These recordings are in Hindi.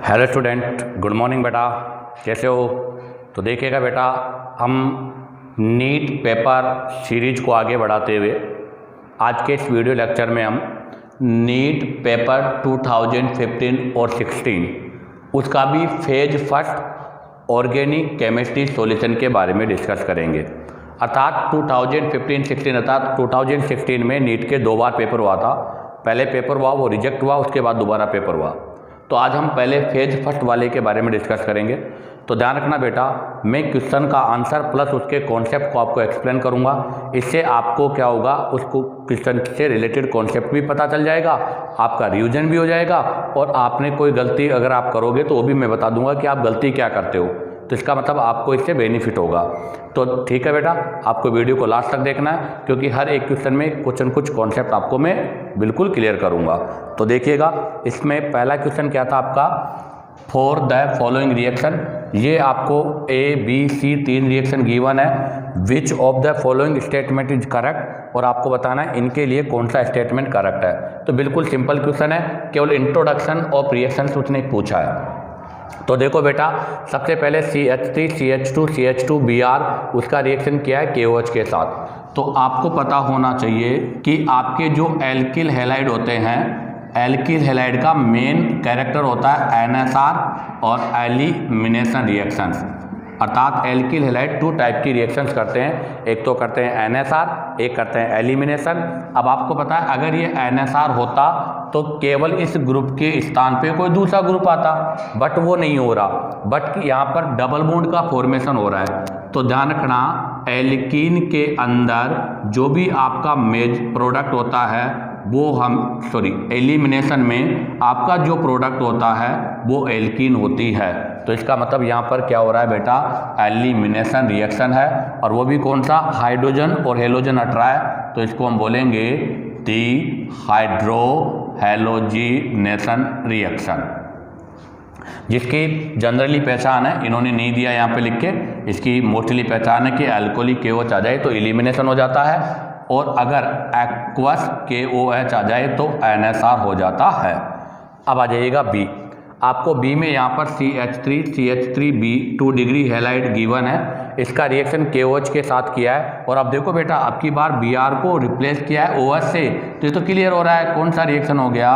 हेलो स्टूडेंट, गुड मॉर्निंग बेटा। कैसे हो? तो देखिएगा बेटा, हम नीट पेपर सीरीज को आगे बढ़ाते हुए आज के इस वीडियो लेक्चर में हम नीट पेपर 2015 और 16 उसका भी phase first organic chemistry solution के बारे में डिस्कस करेंगे। अर्थात 2015-16 अर्थात 2016 में नीट के 2 बार पेपर हुआ था। पहले पेपर हुआ वो रिजेक्ट हुआ, उसके बाद दोबारा पेपर हुआ। तो आज हम पहले फेज फर्स्ट वाले के बारे में डिस्कस करेंगे। तो ध्यान रखना बेटा, मैं क्वेश्चन का आंसर प्लस उसके कॉन्सेप्ट को आपको एक्सप्लेन करूंगा। इससे आपको क्या होगा, उसको क्वेश्चन से रिलेटेड कॉन्सेप्ट भी पता चल जाएगा, आपका रिवीजन भी हो जाएगा और आपने कोई गलती अगर आप करोगे तो वो भी मैं बता दूंगा कि आप गलती क्या करते हो। तो इसका मतलब आपको इससे बेनिफिट होगा। तो ठीक है बेटा, आपको वीडियो को लास्ट तक देखना है क्योंकि हर एक क्वेश्चन में कुछ न कुछ कॉन्सेप्ट आपको मैं बिल्कुल क्लियर करूंगा। तो देखिएगा, इसमें पहला क्वेश्चन क्या था आपका, फॉर द फॉलोइंग रिएक्शन। ये आपको ABC 3 रिएक्शन गिवन है। विच of the following statement is correct, और आपको बताना है इनके लिए कौन सा स्टेटमेंट करेक्ट है। तो बिल्कुल सिंपल क्वेश्चन है, केवल इंट्रोडक्शन ऑफ रिएक्शन उसने पूछा है। तो देखो बेटा, सबसे पहले CH3 CH2 CH2 Br उसका रिएक्शन किया है KOH के साथ। तो आपको पता होना चाहिए कि आपके जो एल्किल हैलाइड होते हैं, एल्किल हैलाइड का मेन कैरेक्टर होता है NSR और एलिमिनेशन रिएक्शंस। अर्थात एल्किल हैलाइड 2 टाइप की रिएक्शंस करते हैं, एक तो करते हैं NSR, एक करते हैं एलिमिनेशन। अब आपको पता है अगर ये NSR होता तो केवल इस ग्रुप के स्थान पे कोई दूसरा ग्रुप आता, बट वो नहीं हो रहा, बट यहाँ पर डबल बॉन्ड का फॉर्मेशन हो रहा है। तो ध्यान रखना, एल्कीन के अंदर जो भी आपका मेज प्रोडक्ट होता है वो एलिमिनेशन में आपका जो प्रोडक्ट होता है वो एल्कीन होती है। तो इसका मतलब यहाँ पर क्या हो रहा है बेटा, एलिमिनेशन रिएक्शन है, और वो भी कौन सा, हाइड्रोजन और हेलोजन हट रहा है। तो इसको हम बोलेंगे दी हाइड्रो हैलोजिनेशन रिएक्शन, जिसकी जनरली पहचान है, इन्होंने नहीं दिया यहाँ पे लिख के, इसकी मोस्टली पहचान है कि अल्कोहलिक KOH आ जाए तो एलिमिनेशन हो जाता है, और अगर एक्वस KOH आ जाए तो NSR हो जाता है। अब आ जाइएगा B। आपको B में यहाँ पर CH3B 2 डिग्री हैलाइड गिवन है। इसका रिएक्शन KOH के साथ किया है, और अब देखो बेटा, अब की बार Br को रिप्लेस किया है OH से। तो ये तो क्लियर हो रहा है कौन सा रिएक्शन हो गया,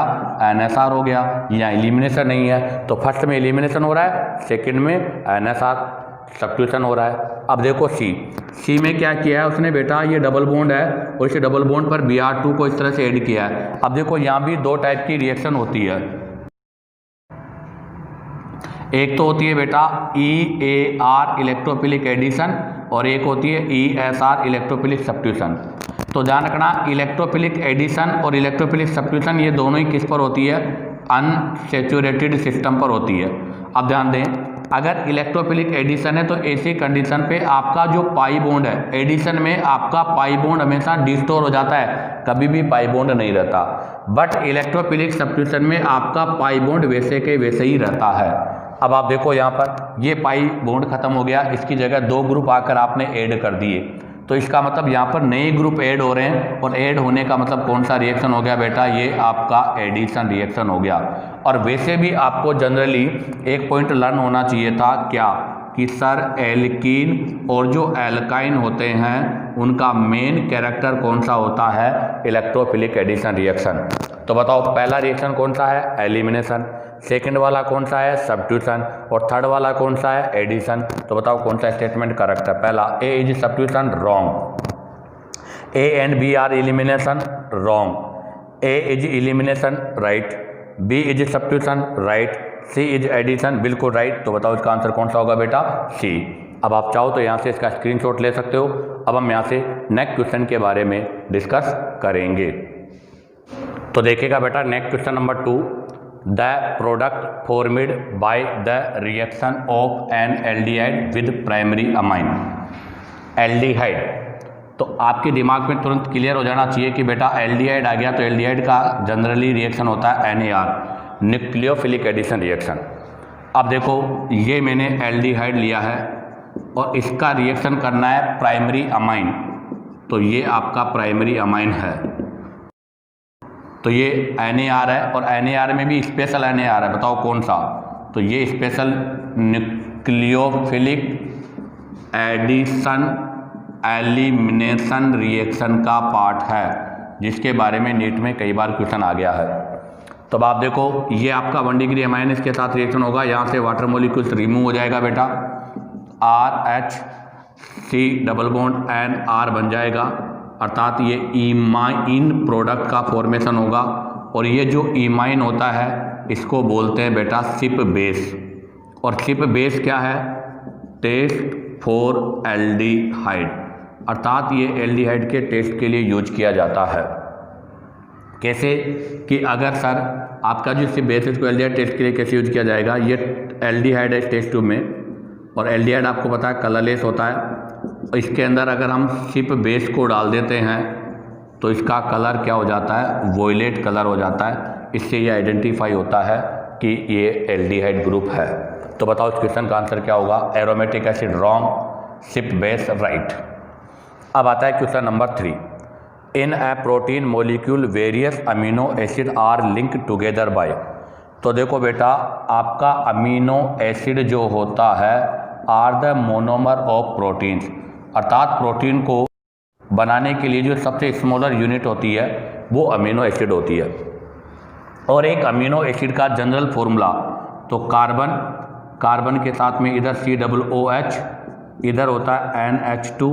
NSR हो गया। यहाँ एलिमिनेशन नहीं है, तो फर्स्ट में एलिमिनेशन हो रहा है, सेकेंड में NSR सब्स्टिट्यूशन हो रहा है। अब देखो C में क्या किया है उसने बेटा, ये डबल बॉन्ड है और इस डबल बॉन्ड पर Br2 को इस तरह से ऐड किया है। अब देखो यहाँ भी 2 टाइप की रिएक्शन होती है, एक तो होती है बेटा EAR इलेक्ट्रोफिलिक एडिशन और एक होती है ESR इलेक्ट्रोफिलिक सब्स्टिट्यूशन। तो ध्यान रखना, इलेक्ट्रोफिलिक एडिशन और इलेक्ट्रोफिलिक सब्स्टिट्यूशन ये दोनों ही किस पर होती है, अनसैचुरेटेड सिस्टम पर होती है। अब ध्यान दें, अगर इलेक्ट्रोफिलिक एडिशन है तो ऐसी कंडीशन पे आपका जो पाई बॉन्ड है, एडिशन में आपका पाई बॉन्ड हमेशा डिस्टोर हो जाता है, कभी भी पाई बॉन्ड नहीं रहता। बट इलेक्ट्रोफिलिक सब्स्टिट्यूशन में आपका पाई बॉन्ड वैसे के वैसे ही रहता है। अब आप देखो यहाँ पर ये पाई बॉन्ड खत्म हो गया, इसकी जगह 2 ग्रुप आकर आपने ऐड कर दिए। तो इसका मतलब यहाँ पर नए ग्रुप ऐड हो रहे हैं, और ऐड होने का मतलब कौन सा रिएक्शन हो गया बेटा, ये आपका एडिशन रिएक्शन हो गया। और वैसे भी आपको जनरली एक पॉइंट लर्न होना चाहिए था, क्या कि सर एल्कीन और जो एल्काइन होते हैं उनका मेन कैरेक्टर कौन सा होता है, इलेक्ट्रोफिलिक एडिशन रिएक्शन। तो बताओ पहला रिएक्शन कौन सा है, एलिमिनेशन, सेकंड वाला कौन सा है, सब्स्टिट्यूशन, और थर्ड वाला कौन सा है, एडिशन। तो बताओ कौन सा स्टेटमेंट करेक्ट है। पहला A is substitution, wrong. A and B are elimination, wrong. A is elimination, right. B is substitution, right. C is addition, बिल्कुल राइट। तो बताओ इसका आंसर कौन सा होगा बेटा, C। अब आप चाहो तो यहाँ से इसका स्क्रीनशॉट ले सकते हो। अब हम यहाँ से नेक्स्ट क्वेश्चन के बारे में डिस्कस करेंगे। तो देखिएगा बेटा, next question number 2, the product formed by the reaction of N aldehyde with primary amine. Aldehyde, तो आपके दिमाग में तुरंत क्लियर हो जाना चाहिए कि बेटा एल्डिहाइड आ गया तो एल्डिहाइड का जनरली रिएक्शन होता है NAR, न्यूक्लियोफिलिक एडिशन रिएक्शन। अब देखो ये मैंने एल्डिहाइड लिया है और इसका रिएक्शन करना है प्राइमरी अमाइन, तो ये आपका प्राइमरी अमाइन है। तो ये NAR है और NAR में भी स्पेशल NAR है, बताओ कौन सा, तो ये special nucleophilic addition elimination reaction का पार्ट है, जिसके बारे में नीट में कई बार क्वेश्चन आ गया है। तो अब आप देखो, ये आपका 1 डिग्री एमाइन इसके साथ रिएक्शन होगा, यहाँ से वाटर मोलिक्यूल्स रिमूव हो जाएगा बेटा, RH डबल बॉन्ड NR बन जाएगा, अर्थात ये इमाइन प्रोडक्ट का फॉर्मेशन होगा। और ये जो इमाइन होता है इसको बोलते हैं बेटा सिप बेस। और सिप बेस क्या है? टेस्ट फॉर एल्डिहाइड, अर्थात ये एल्डिहाइड के टेस्ट के लिए यूज किया जाता है। कैसे कि अगर सर आपका जो सिप बेस इसको एल्डिहाइड टेस्ट के लिए कैसे यूज किया जाएगा, ये एल्डिहाइड है टेस्ट ट्यूब में, और एल्डिहाइड आपको पता है कलरलेस होता है। इसके अंदर अगर हम सिप बेस को डाल देते हैं तो इसका कलर क्या हो जाता है? वॉयलेट कलर हो जाता है। इससे ये आइडेंटिफाई होता है कि ये एल्डिहाइड ग्रुप है। तो बताओ इस क्वेश्चन का आंसर क्या होगा? Aromatic acid wrong, Schiff base right. अब आता है question number 3। In a protein molecule various amino acid are link together by. तो देखो बेटा, आपका अमीनो एसिड जो होता है are the monomer of proteins, अर्थात प्रोटीन को बनाने के लिए जो सबसे स्मॉलर यूनिट होती है वो अमीनो एसिड होती है। और एक अमीनो एसिड का जनरल फॉर्मूला, तो कार्बन के साथ में इधर COOH, इधर होता है NH2,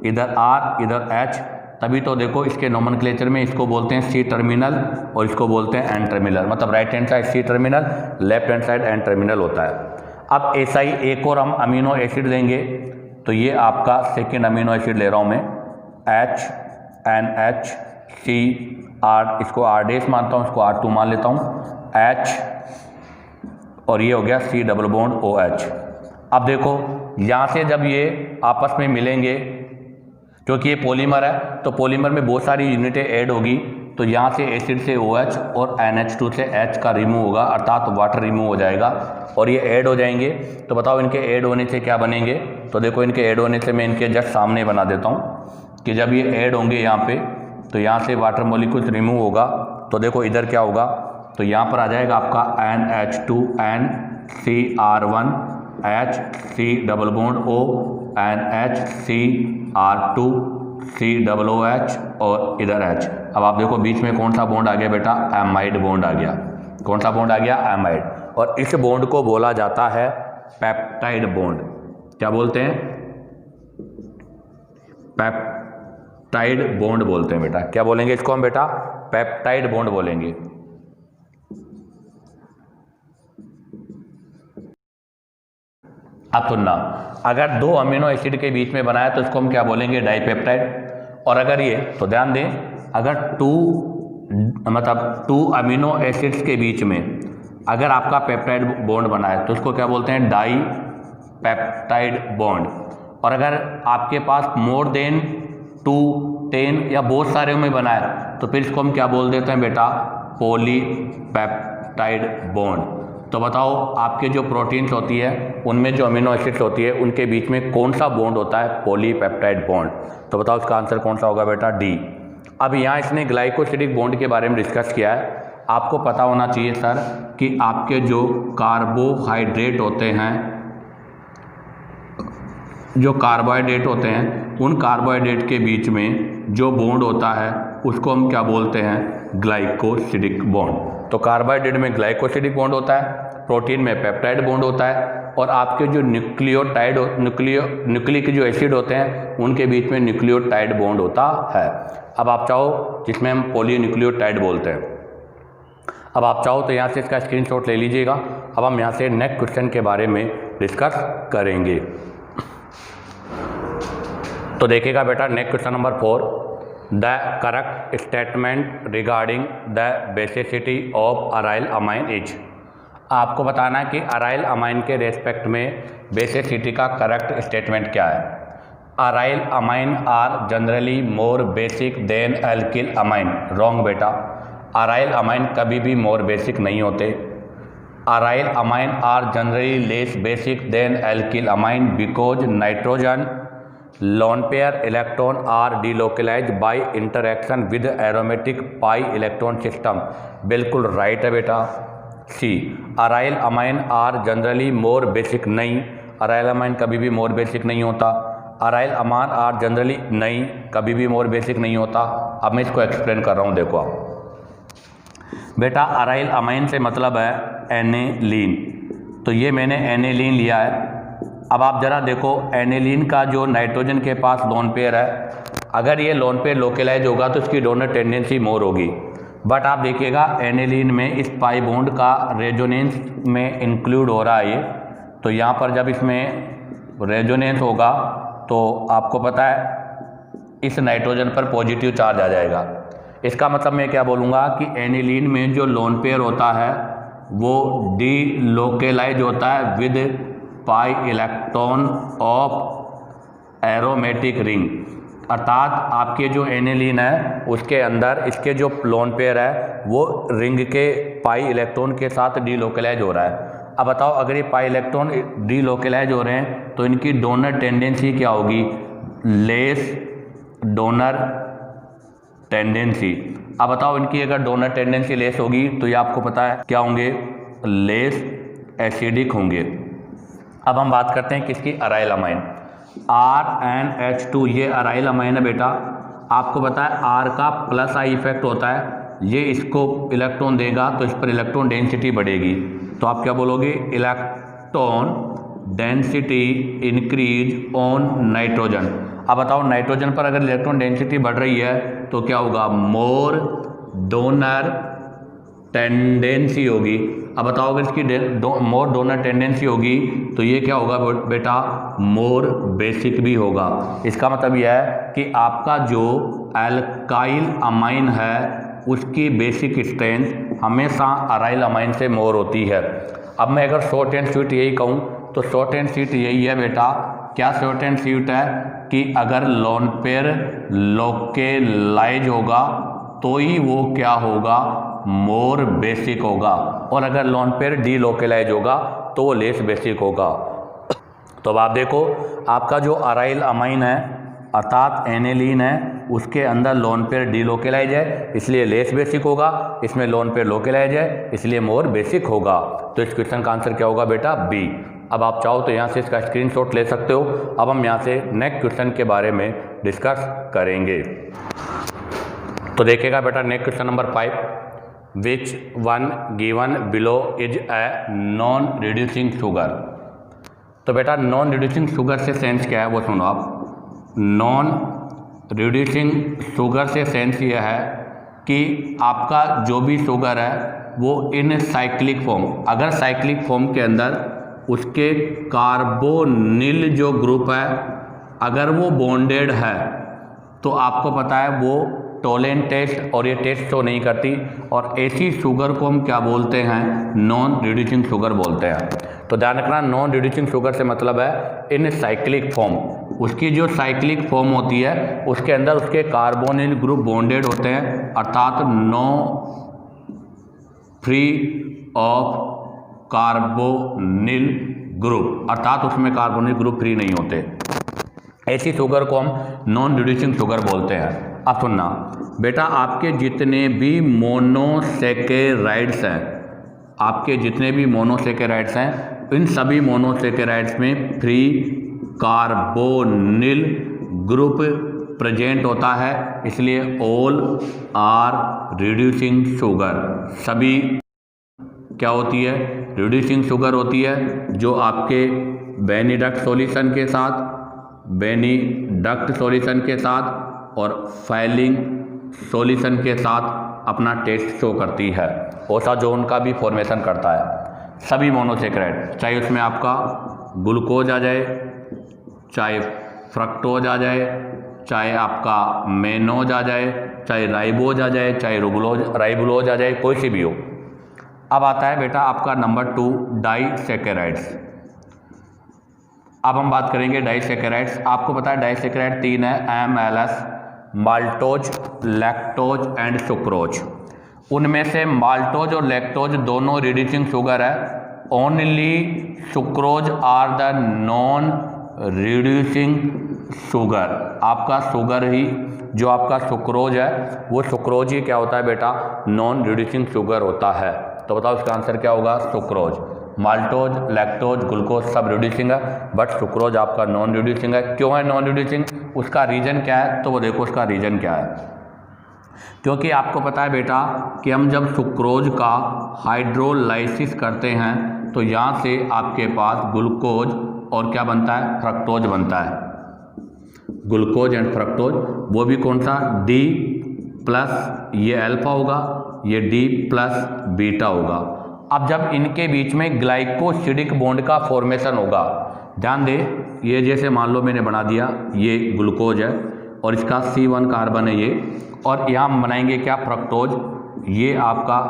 इधर R, इधर H, तभी तो देखो इसके नोमेनक्लेचर में इसको बोलते हैं C टर्मिनल और इसको बोलते हैं N टर्मिनल, मतलब right hand side C terminal, left hand side N terminal होता है। अब ऐसा ही एक और हम अमीनो एसिड देंगे, तो ये आपका सेकेंड अमीनो एसिड ले रहा हूँ मैं, HNH, इसको R डेस मानता हूँ, इसको R2 मान लेता हूँ, H, और ये हो गया C डबल बॉन्ड OH। अब देखो यहाँ से जब ये आपस में मिलेंगे, क्योंकि ये पॉलीमर है तो पॉलीमर में बहुत सारी यूनिटें ऐड होगी, तो यहाँ से एसिड से OH और NH2 से H का रिमूव होगा, अर्थात वाटर रिमूव हो जाएगा और ये ऐड हो जाएंगे। तो बताओ इनके ऐड होने से क्या बनेंगे? तो देखो इनके ऐड होने से मैं इनके जस्ट सामने बना देता हूँ कि जब ये ऐड होंगे यहाँ पे, तो यहाँ से वाटर मोलिक्यूल्स रिमूव होगा, तो देखो इधर क्या होगा, तो यहाँ पर आ जाएगा आपका NH2N CR1 H C double bond O NH CR2 COOH और इधर H। अब आप देखो बीच में कौन सा बॉन्ड आ गया बेटा? एमाइड बॉन्ड आ गया। कौन सा बॉन्ड आ गया? एमाइड। और इस बॉन्ड को बोला जाता है पेप्टाइड बॉन्ड। क्या बोलते हैं? पेप्टाइड बॉन्ड बोलते हैं बेटा। क्या बोलेंगे इसको हम बेटा? पेप्टाइड बॉन्ड बोलेंगे। अब सुनना, अगर दो अमीनो एसिड के बीच में बनाया तो इसको हम क्या बोलेंगे? डाइपेप्टाइड। और अगर ये, तो ध्यान दें, अगर टू अमीनो एसिड्स के बीच में अगर आपका पेप्टाइड बॉन्ड बना है तो उसको क्या बोलते हैं? Dipeptide bond. और अगर आपके पास मोर देन 2, 10 या बहुत सारे में बना है तो फिर इसको हम क्या बोल देते हैं बेटा? Polypeptide bond. तो बताओ आपके जो प्रोटीन्स होती है उनमें जो अमीनो एसिड्स होती है उनके बीच में कौन सा बॉन्ड होता है? Polypeptide bond. तो बताओ इसका आंसर कौन सा होगा बेटा? डी। अब यहाँ इसने ग्लाइकोसिडिक बॉन्ड के बारे में डिस्कस किया है। आपको पता होना चाहिए सर कि आपके जो कार्बोहाइड्रेट होते हैं, उन कार्बोहाइड्रेट के बीच में जो बॉन्ड होता है उसको हम क्या बोलते हैं? Glycosidic bond. तो कार्बोहाइड्रेट में ग्लाइकोसिडिक बॉन्ड होता है, प्रोटीन में पेप्टाइड बॉन्ड होता है, और आपके जो न्यूक्लिक जो एसिड होते हैं उनके बीच में न्यूक्लियोटाइड बॉन्ड होता है। अब आप चाहो जिसमें हम पॉलीन्यूक्लियोटाइड बोलते हैं, अब आप चाहो तो यहाँ से इसका स्क्रीनशॉट ले लीजिएगा। अब हम यहाँ से नेक्स्ट क्वेश्चन के बारे में डिस्कस करेंगे। तो देखिएगा बेटा, next question number 4, the correct statement regarding the basicity of aryl amine is. आपको बताना है कि अराइल अमाइन के रेस्पेक्ट में बेसिसिटी का करेक्ट स्टेटमेंट क्या है। Aryl amine are generally more basic than alkyl amine. Wrong बेटा, अराइल अमाइन कभी भी मोर बेसिक नहीं होते। Aryl amine are generally less basic than alkyl amine because nitrogen lone pair electron are delocalise by interaction with aromatic pi electron system. बिल्कुल राइट है बेटा। C, aryl amine are generally more basic. नहीं, अराइल अमाइन कभी भी मोर बेसिक नहीं होता। अराइल अमाइन आर जनरली, नहीं, कभी भी मोर बेसिक नहीं होता। अब मैं इसको एक्सप्लेन कर रहा हूँ, देखो आप बेटा। अराइल अमाइन से मतलब है एनेलीन, तो ये मैंने एनेलीन लिया है। अब आप ज़रा देखो, एनेलीन का जो नाइट्रोजन के पास लोन पेयर है, अगर ये लोन पेयर लोकेलाइज होगा तो इसकी डोनर टेंडेंसी मोर होगी। बट आप देखिएगा एनेलीन में इस पाई बॉन्ड का रेजोनेंस में इंक्लूड हो रहा है ये, तो यहाँ पर जब इसमें रेजोनेंस होगा तो आपको पता है इस नाइट्रोजन पर पॉजिटिव चार्ज आ जाएगा। इसका मतलब मैं क्या बोलूँगा कि एनिलीन में जो लोन पेयर होता है वो डी लोकेलाइज होता है with pi electron of aromatic ring, अर्थात आपके जो एनिलीन है उसके अंदर इसके जो लोन पेयर है वो रिंग के पाई इलेक्ट्रॉन के साथ डी लोकेलाइज हो रहा है। अब बताओ, अगर ये पाई इलेक्ट्रॉन डी लोकेलाइज हो रहे हैं तो इनकी डोनर टेंडेंसी क्या होगी? Less donor tendency. अब बताओ, इनकी अगर डोनर टेंडेंसी लेस होगी तो ये आपको पता है क्या होंगे? लेस एसिडिक होंगे। अब हम बात करते हैं किसकी? Aryl amine. RnH2 ये अराइल अमाइन है बेटा। आपको पता है R का प्लस आई इफेक्ट होता है, ये इसको इलेक्ट्रॉन देगा तो इस पर इलेक्ट्रॉन डेंसिटी बढ़ेगी। तो आप क्या बोलोगे? Electron density increase on nitrogen. अब बताओ, नाइट्रोजन पर अगर इलेक्ट्रॉन डेंसिटी बढ़ रही है तो क्या होगा? मोर डोनर टेंडेंसी होगी। अब बताओ, अगर इसकी मोर डोनर टेंडेंसी होगी तो ये क्या होगा बेटा? मोर बेसिक भी होगा। इसका मतलब यह है कि आपका जो एल्काइल अमाइन है उसकी बेसिक स्ट्रेंथ हमेशा अराइल अमाइन से मोर होती है। अब मैं अगर शॉर्ट एंड स्वीट यही कहूँ तो शॉर्ट एंड स्वीट यही है बेटा। क्या शॉर्ट एंड स्वीट है कि अगर लोन पेयर लोकेलाइज होगा तो ही वो क्या होगा? मोर बेसिक होगा, और अगर लोन पेयर डी लोकेलाइज होगा तो वो लेस बेसिक होगा। तो अब आप देखो, आपका जो अराइल अमाइन है अर्थात एनेलीन है उसके अंदर लोन पेयर डी लोकेलाइज है इसलिए लेस बेसिक होगा, इसमें लोन पेयर लोकेलाइज है इसलिए मोर बेसिक होगा। तो इस क्वेश्चन का आंसर क्या होगा बेटा? बी। अब आप चाहो तो यहाँ से इसका स्क्रीनशॉट ले सकते हो। अब हम यहाँ से नेक्स्ट क्वेश्चन के बारे में डिस्कस करेंगे। तो देखिएगा बेटा, next question number 5, which one given below is a non reducing sugar. तो बेटा, नॉन रिड्यूसिंग शुगर से सेंस क्या है वो सुनो आप। नॉन रिड्यूसिंग शुगर से सेंस ये है कि आपका जो भी शुगर है वो इन साइक्लिक फॉर्म, अगर साइक्लिक फॉर्म के अंदर उसके कार्बोनिल जो ग्रुप है अगर वो बॉन्डेड है तो आपको पता है वो टोलेंट टेस्ट और ये टेस्ट शो नहीं करती, और ऐसी शुगर को हम क्या बोलते हैं? नॉन रिड्यूसिंग शुगर बोलते हैं। तो ध्यान रखना, नॉन रिड्यूसिंग शुगर से मतलब है इन साइक्लिक फॉर्म, उसकी जो साइक्लिक फॉर्म होती है उसके अंदर उसके कार्बोनिल ग्रुप बॉन्डेड होते हैं, अर्थात no free of carbonyl group, अर्थात उसमें कार्बोनिल ग्रुप फ्री नहीं होते। ऐसी शुगर को हम नॉन रिड्यूसिंग शुगर बोलते हैं। अब सुनना बेटा, आपके जितने भी मोनोसेकेराइड्स हैं, आपके जितने भी मोनोसेकेराइड्स हैं, इन सभी मोनोसेकेराइड्स में फ्री कार्बोनिल ग्रुप प्रेजेंट होता है, इसलिए ऑल आर रिड्यूसिंग शुगर। सभी क्या होती है? रिड्यूसिंग शुगर होती है, जो आपके बेनिडक्ट सॉल्यूशन के साथ, बेनिडक्ट सॉल्यूशन के साथ और फाइलिंग सॉल्यूशन के साथ अपना टेस्ट शो करती है। ओसाजोन का भी फॉर्मेशन करता है। सभी मोनोसेकेराइड, चाहे उसमें आपका ग्लूकोज आ जाए, चाहे फ्रक्टोज आ जाए, चाहे आपका मेनोज आ जाए, चाहे राइबोज आ जाए, चाहे राइबुलोज आ जाए, कोई सी भी हो। अब आता है बेटा आपका नंबर 2, डाइसेकेराइड्स। अब हम बात करेंगे डाइसेकेराइड्स। आपको पता है डाइसेकेराइड 3 है, MLS, maltose, lactose and sucrose. उनमें से माल्टोज और लैक्टोज दोनों रिड्यूसिंग शुगर है, only sucrose are the non reducing sugar. आपका शुगर ही जो आपका सुक्रोज है वो सुक्रोज ही क्या होता है बेटा? नॉन रिड्यूसिंग शुगर होता है। तो बताओ इसका आंसर क्या होगा, सुक्रोज। माल्टोज, लैक्टोज, ग्लूकोज सब रिड्यूसिंग है, बट सुक्रोज आपका नॉन रिड्यूसिंग है। क्यों है नॉन रिड्यूसिंग, उसका रीज़न क्या है, तो वो देखो उसका रीज़न क्या है। क्योंकि आपको पता है बेटा कि हम जब सुक्रोज का हाइड्रोलाइसिस करते हैं तो यहाँ से आपके पास ग्लूकोज और क्या बनता है, फ्रक्टोज बनता है। ग्लूकोज एंड फ्रक्टोज, वो भी कौन सा, डी प्लस ये अल्फा होगा, ये डी प्लस बीटा होगा। अब जब इनके बीच में ग्लाइकोसिडिक बॉन्ड का फॉर्मेशन होगा, ध्यान दे, ये जैसे मान लो मैंने बना दिया, ये ग्लूकोज है और इसका C1 कार्बन है ये, और यहाँ हम बनाएंगे क्या, फ्रक्टोज, ये आपका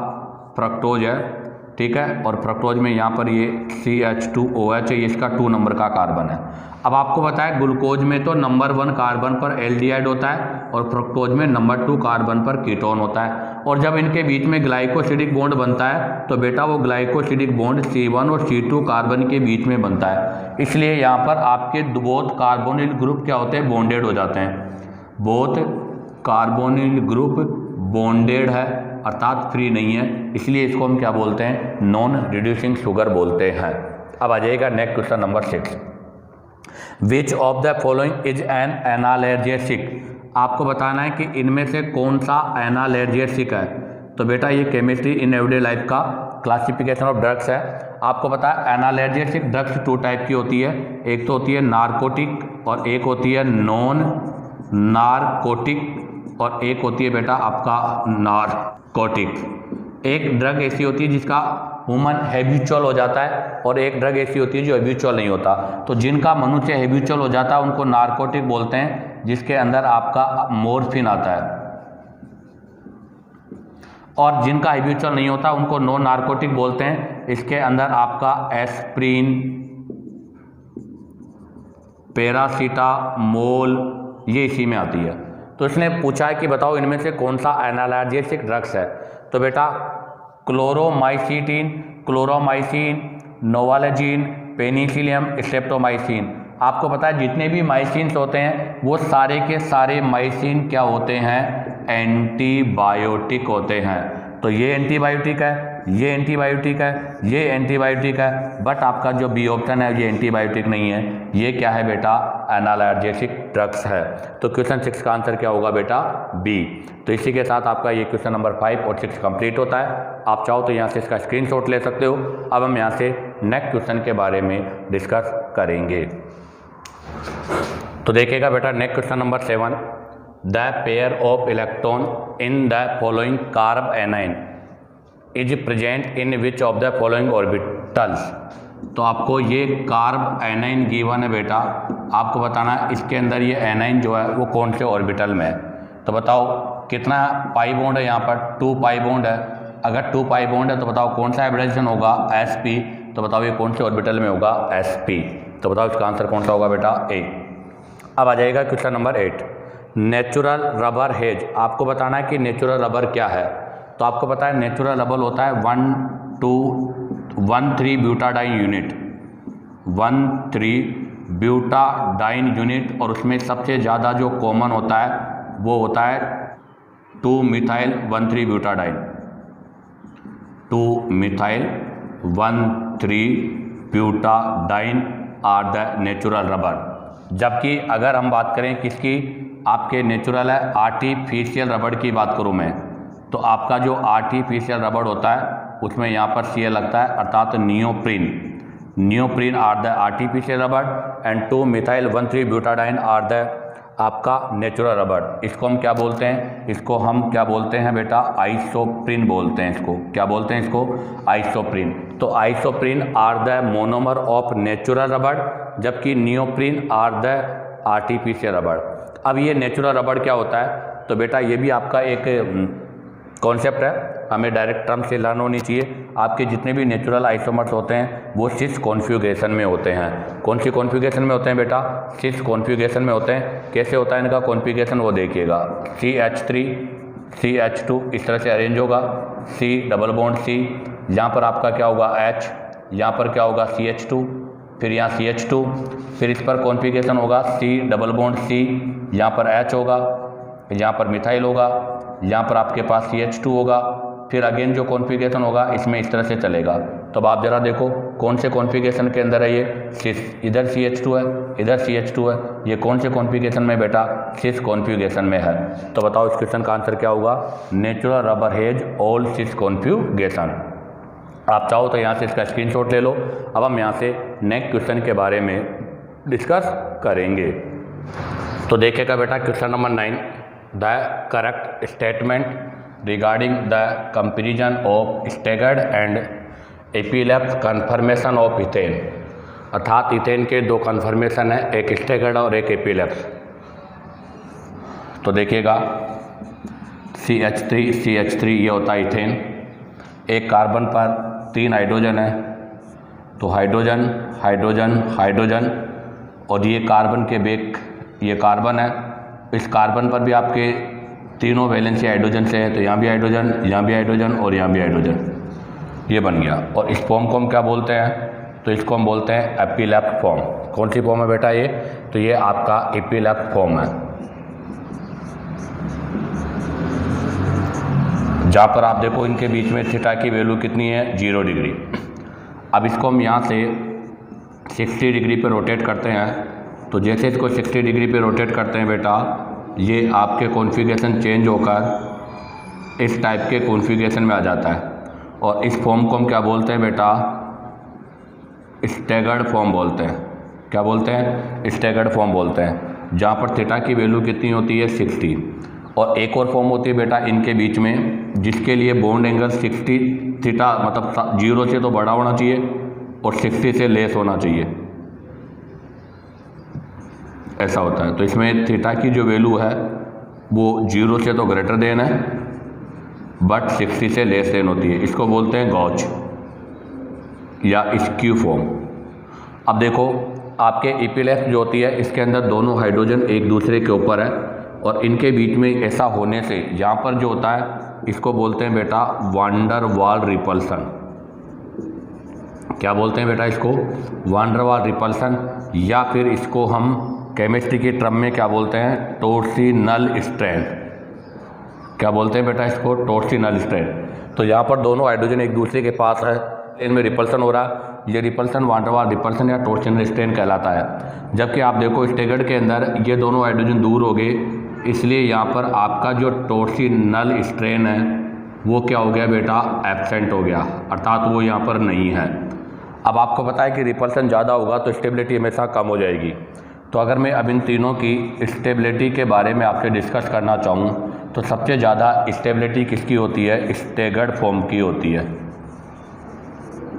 फ्रक्टोज है, ठीक है, और फ्रक्टोज में यहाँ पर ये CH2OH है, ये इसका 2 नंबर का कार्बन है। अब आपको पता है ग्लूकोज में तो नंबर 1 कार्बन पर एल्डिहाइड होता है और फ्रक्टोज में नंबर 2 कार्बन पर कीटोन होता है, और जब इनके बीच में ग्लाइकोसिडिक बॉन्ड बनता है तो बेटा वो ग्लाइकोसिडिक बॉन्ड C1 और C2 कार्बन के बीच में बनता है। इसलिए यहाँ पर आपके बोथ कार्बोनिल ग्रुप क्या होते हैं, बॉन्डेड हो जाते हैं। बोथ कार्बोनिल ग्रुप बॉन्डेड है, अर्थात फ्री नहीं है, इसलिए इसको हम क्या बोलते हैं, नॉन रिड्यूसिंग शुगर बोलते हैं। अब आ जाएगा next question number 6, which of the following is an analgesic. आपको बताना है कि इनमें से कौन सा एनाल्जेसिक है। तो बेटा ये केमिस्ट्री इन एवरीडे लाइफ का क्लासिफिकेशन ऑफ ड्रग्स है। आपको पता है एनाल्जेसिक ड्रग्स 2 टाइप की होती है, एक तो होती है नारकोटिक और एक होती है नॉन नारकोटिक, और एक होती है बेटा आपका नारकोटिक। एक ड्रग ऐसी होती है जिसका ह्यूमन हैबिचुअल हो जाता है और एक ड्रग ऐसी होती है जो हैबिचुअल नहीं होता। तो जिनका मनुष्य हैबिचुअल हो जाता है उनको नारकोटिक बोलते हैं, जिसके अंदर आपका मॉर्फिन आता है, और जिनका हैबिचुअल नहीं होता उनको नॉन नारकोटिक बोलते हैं। इसके अंदर आपका एस्प्रिन, पैरासीटामोल, ये इसी में आती है। तो इसने पूछा है कि बताओ इनमें से कौन सा एनाल्जेसिक ड्रग्स है। तो बेटा क्लोरोमाइसिन, नोवालेजिन, पेनिसिलियम, स्ट्रेप्टोमाइसिन। आपको पता है जितने भी माइसिन्स होते हैं वो सारे के सारे माइसिन क्या होते हैं, एंटीबायोटिक होते हैं। तो ये एंटीबायोटिक है, ये एंटीबायोटिक है, ये एंटीबायोटिक है, बट आपका जो बी ऑप्शन है ये एंटीबायोटिक नहीं है, ये क्या है बेटा, एनाल्जेसिक ड्रग्स है। तो क्वेश्चन 6 का आंसर क्या होगा बेटा, बी। तो इसी के साथ आपका ये क्वेश्चन नंबर 5 और 6 कंप्लीट होता है। आप चाहो तो यहाँ से इसका स्क्रीनशॉट ले सकते हो। अब हम यहाँ से नेक्स्ट क्वेश्चन के बारे में डिस्कस करेंगे। तो देखिएगा बेटा next question number 7, the pair of electron in the following carb A9 is present in which of the following orbitals. तो आपको ये कार्ब एनाइन गिवन है बेटा, आपको बताना है इसके अंदर ये एनाइन जो है वो कौन से ऑर्बिटल में है। तो बताओ कितना पाई बॉन्ड है, यहाँ पर 2 पाई बॉन्ड है। अगर 2 पाई बॉन्ड है तो बताओ कौन सा हाइब्रिडाइजेशन होगा, sp। तो बताओ ये कौन से ऑर्बिटल में होगा, sp। तो बताओ इसका आंसर कौन सा होगा बेटा, A। अब आ जाएगा question number 8, natural rubber hedge. आपको बताना है कि नेचुरल रबर क्या है। तो आपको पता है नेचुरल रबर होता है 1,2,1,3 ब्यूटाडाइन यूनिट, 1,3 ब्यूटाडाइन यूनिट, और उसमें सबसे ज़्यादा जो कॉमन होता है वो होता है 2-मिथाइल-1,3 butadiene, 2-मिथाइल-1,3 butadiene are the natural rubber. जबकि अगर हम बात करें किसकी, आपके नेचुरल है आर्टिफिशियल रबड़ की बात करूँ मैं, तो आपका जो आर्टिफिशियल रबड़ होता है उसमें यहाँ पर Cl लगता है, अर्थात नियोप्रीन आर द आर्टिफिशियल रबड़ एंड 2-मिथाइल-1,3 ब्यूटाडाइन आर द आपका नेचुरल रबड़। इसको हम क्या बोलते हैं, इसको हम क्या बोलते हैं बेटा, आइसोप्रीन बोलते हैं। इसको क्या बोलते हैं, इसको आइसोप्रीन। तो isoprene are the monomer of natural rubber, जबकि नियोप्रीन आर द आर्टिफिशियल रबड़। अब ये नेचुरल रबड़ क्या होता है, तो बेटा ये भी आपका एक कॉन्सेप्ट है, हमें डायरेक्ट टर्म से लर्न होनी चाहिए। आपके जितने भी नेचुरल आइसोमर्स होते हैं वो 6 कॉन्फ़िगरेशन में होते हैं। कौन सी कॉन्फ़िगरेशन में होते हैं बेटा, 6 कॉन्फ़िगरेशन में होते हैं। कैसे होता है इनका कॉन्फ़िगरेशन वो देखिएगा, CH3 CH2 इस तरह से अरेंज होगा, C डबल बॉन्ड C, यहाँ पर आपका क्या होगा H, यहाँ पर क्या होगा CH2, फिर यहाँ CH2, फिर इस पर कॉन्फ़िगरेशन होगा C डबल बॉन्ड C, यहाँ पर H होगा, यहाँ पर मिथाइल होगा, यहाँ पर आपके पास CH2 होगा, फिर अगेन जो कॉन्फ़िगरेशन होगा इसमें इस तरह से चलेगा। तो अब आप ज़रा देखो कौन से कॉन्फ़िगरेशन के अंदर है ये सिस, इधर CH2 है, इधर CH2 है, ये कौन से कॉन्फ़िगरेशन में बेटा सिस कॉन्फ़िगरेशन में है। तो बताओ इस क्वेश्चन का आंसर क्या होगा, नेचुरल रबर हेज ऑल सिस कॉन्फ़िगरेशन। आप चाहो तो यहाँ से इसका स्क्रीनशॉट ले लो। अब हम यहाँ से नेक्स्ट क्वेश्चन के बारे में डिस्कस करेंगे। तो देखिएगा बेटा question number 9, the correct statement regarding the comparison of staggered and eclipsed conformation of ethane, अर्थात इथेन के दो कन्फर्मेशन है, एक स्टैगर्ड और एक एपिलैप्स। तो देखिएगा CH3 ये होता है इथेन, एक कार्बन पर 3 हाइड्रोजन है, तो हाइड्रोजन हाइड्रोजन हाइड्रोजन, और ये कार्बन के बेक ये कार्बन है, इस कार्बन पर भी आपके तीनों वैलेंसी हाइड्रोजन से है, तो यहाँ भी हाइड्रोजन, यहाँ भी हाइड्रोजन और यहाँ भी हाइड्रोजन, ये बन गया। और इस फॉर्म को हम क्या बोलते हैं, तो इसको हम बोलते हैं एपिलैप्स फॉर्म। कौन सी फॉर्म है बेटा ये, तो ये आपका एपिलैप्स फॉर्म है, जहाँ पर आप देखो इनके बीच में थीटा की वैल्यू कितनी है, 0 डिग्री। अब इसको हम यहाँ से 60 डिग्री पे रोटेट करते हैं, तो जैसे इसको 60 डिग्री पे रोटेट करते हैं बेटा, ये आपके कॉन्फ़िगरेशन चेंज होकर इस टाइप के कॉन्फ़िगरेशन में आ जाता है, और इस फॉर्म को हम क्या बोलते हैं बेटा, स्टैगर्ड फॉर्म बोलते हैं। क्या बोलते हैं, स्टैगर्ड फॉर्म बोलते हैं, जहाँ पर थीटा की वैल्यू कितनी होती है, 60। और एक और फॉर्म होती है बेटा इनके बीच में, जिसके लिए बॉन्ड एंगल 60 थीटा मतलब 0 से तो बड़ा होना चाहिए और 60 से लेस होना चाहिए, ऐसा होता है। तो इसमें थीटा की जो वैल्यू है वो 0 से तो ग्रेटर देन है, बट 60 से लेस देन होती है। इसको बोलते हैं गॉच या स्क्यू फॉर्म। अब देखो आपके एपिलैप्स जो होती है, इसके अंदर दोनों हाइड्रोजन एक दूसरे के ऊपर है, और इनके बीच में ऐसा होने से यहाँ पर जो होता है इसको बोलते हैं बेटा वांडर वाल रिपल्सन। क्या बोलते हैं बेटा इसको, वांडर वाल रिपल्सन, या फिर इसको हम केमिस्ट्री की टर्म में क्या बोलते हैं, टॉर्सिनल स्ट्रेन। क्या बोलते हैं बेटा इसको, टॉर्सिनल स्ट्रेन। तो यहाँ पर दोनों हाइड्रोजन एक दूसरे के पास है, इनमें रिपल्सन हो रहा है, ये रिपल्सन वांडर वाल रिपल्सन या टॉर्सिनल स्ट्रेन कहलाता है। जबकि आप देखो स्टैगर्ड के अंदर ये दोनों हाइड्रोजन दूर हो गए, इसलिए यहाँ पर आपका जो टॉर्सिनल स्ट्रेन है वो क्या हो गया बेटा, एब्सेंट हो गया, अर्थात वो यहाँ पर नहीं है। अब आपको पता है कि रिपल्सन ज़्यादा होगा तो स्टेबिलिटी हमेशा कम हो जाएगी। तो अगर मैं अब इन तीनों की स्टेबिलिटी के बारे में आपसे डिस्कस करना चाहूँ तो सबसे ज़्यादा स्टेबिलिटी किसकी होती है, स्टैगर्ड फॉर्म की होती है।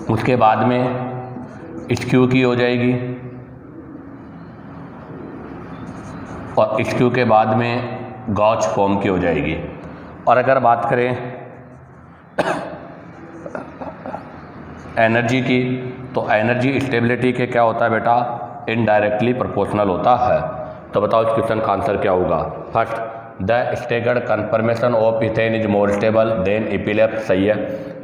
उसके बाद में स्क्यू की हो जाएगी, और स्क्यू के बाद में गॉच फॉर्म की हो जाएगी। और अगर बात करें एनर्जी की, तो एनर्जी स्टेबिलिटी के क्या होता है बेटा, इनडायरेक्टली प्रोपोर्शनल होता है। तो बताओ इस क्वेश्चन का आंसर क्या होगा। First, the staggered conformation of ethane is more stable than eclipsed. सही है,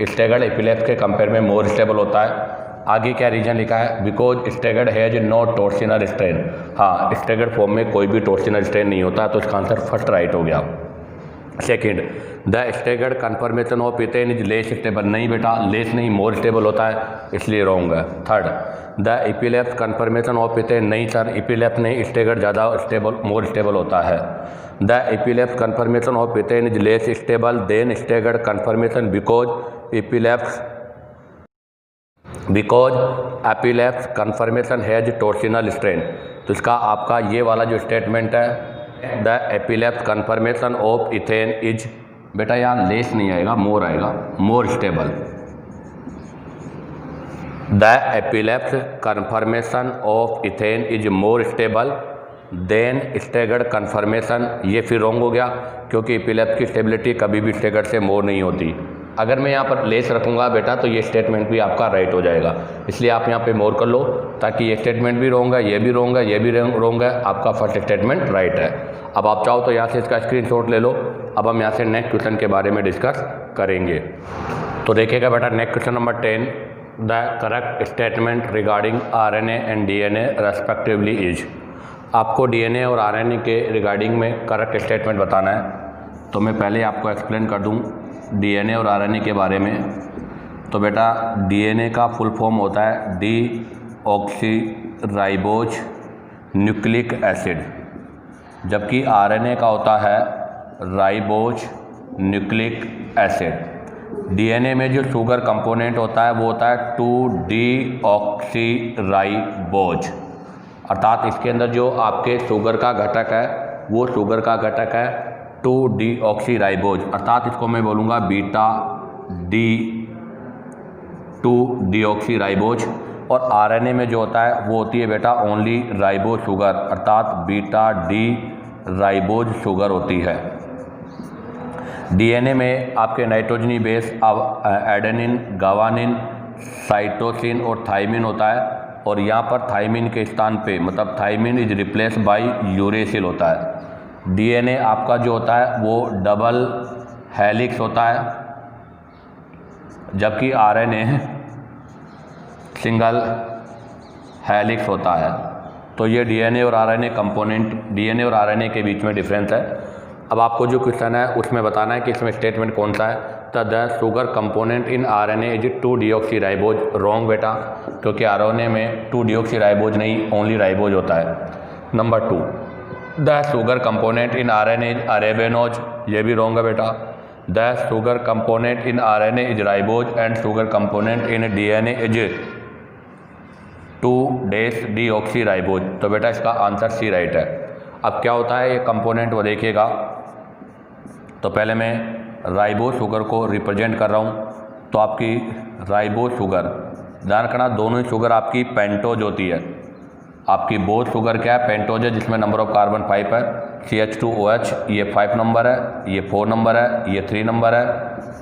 स्टैगर्ड एपिलैप्स के कंपेयर में मोर स्टेबल होता है। आगे क्या रीजन लिखा है, because staggered has no torsional strain. हाँ, स्टैगर्ड फॉर्म में कोई भी टॉर्सिनल स्ट्रेन नहीं होता, तो इसका आंसर फर्स्ट राइट हो गया। Second, the staggered conformation of ethane is less stable. नहीं बेटा, लेस नहीं, मोर स्टेबल होता है, इसलिए रॉन्ग है। Third, the eclipsed conformation of ethane. नहीं सर, एपिलैप्स नहीं, स्टैगर्ड ज़्यादा स्टेबल मोर स्टेबल होता है। The eclipsed conformation of ethane is less stable than staggered conformation because eclipsed conformation has torsional strain. तो इसका आपका ये वाला जो स्टेटमेंट है, the eclipsed conformation of ethane is, बेटा यहाँ लेस नहीं आएगा, मोर आएगा, more stable. The eclipsed conformation of ethane is more stable than staggered conformation. ये फिर रॉन्ग हो गया, क्योंकि एपिलैप्स की स्टेबिलिटी कभी भी स्टैगर्ड से मोर नहीं होती। अगर मैं यहाँ पर लेस रखूँगा बेटा तो ये स्टेटमेंट भी आपका राइट हो जाएगा, इसलिए आप यहाँ पे मोर कर लो, ताकि ये स्टेटमेंट भी रॉन्ग है, ये भी रॉन्ग है, ये भी रॉन्ग है, आपका फर्स्ट स्टेटमेंट राइट है। अब आप चाहो तो यहाँ से इसका स्क्रीनशॉट ले लो। अब हम यहाँ से नेक्स्ट क्वेश्चन के बारे में डिस्कस करेंगे। तो देखिएगा बेटा next question number 10, the correct statement regarding RNA and DNA respectively is. आपको DNA और RNA के रिगार्डिंग में करेक्ट स्टेटमेंट बताना है। तो मैं पहले आपको एक्सप्लेन कर दूं डीएनए और आरएनए के बारे में। तो बेटा डीएनए का फुल फॉर्म होता है डीऑक्सीराइबोज न्यूक्लिक एसिड, जबकि आरएनए का होता है राइबोज न्यूक्लिक एसिड। डीएनए में जो शुगर कंपोनेंट होता है वो होता है 2-डीऑक्सीराइबोज, अर्थात इसके अंदर जो आपके शुगर का घटक है वो शुगर का घटक है 2-डीऑक्सीराइबोज, अर्थात इसको मैं बोलूँगा बीटा डी 2-डीऑक्सीराइबोज। और आरएनए में जो होता है वो होती है बेटा ओनली राइबोज शुगर, अर्थात बीटा डी राइबोज शुगर होती है। डीएनए में आपके नाइट्रोजनी बेस अब एडेनिन, गावानिन, साइटोसिन और थाइमिन होता है, और यहाँ पर थाइमिन के स्थान पे मतलब thymine is replace by uracil होता है। डीएनए आपका जो होता है वो डबल हेलिक्स होता है, जबकि आरएनए सिंगल हेलिक्स होता है। तो ये डीएनए और आरएनए कंपोनेंट, डीएनए और आरएनए के बीच में डिफरेंस है। अब आपको जो क्वेश्चन है उसमें बताना है कि इसमें स्टेटमेंट कौन सा है। The sugar component in RNA is two deoxyribose. Wrong बेटा, क्योंकि आरएनए में 2-डीऑक्सीराइबोज नहीं, ओनली राइबोज होता है। Number 2, the sugar component in RNA is arabinose. ये भी रॉन्ग है बेटा। The sugar component in RNA is ribose and sugar component in DNA is two deoxyribose. तो बेटा इसका आंसर सी राइट है। अब क्या होता है ये कंपोनेंट वो देखिएगा। तो पहले मैं राइबोज शुगर को रिप्रेजेंट कर रहा हूँ। तो आपकी राइबोज शुगर, ध्यान रखना दोनों ही शुगर आपकी पेंटोज होती है। आपकी बोथ शुगर क्या है, पेंटोज है, जिसमें नंबर ऑफ कार्बन 5 है। CH2OH ये 5 नंबर है, ये 4 नंबर है, ये 3 नंबर है।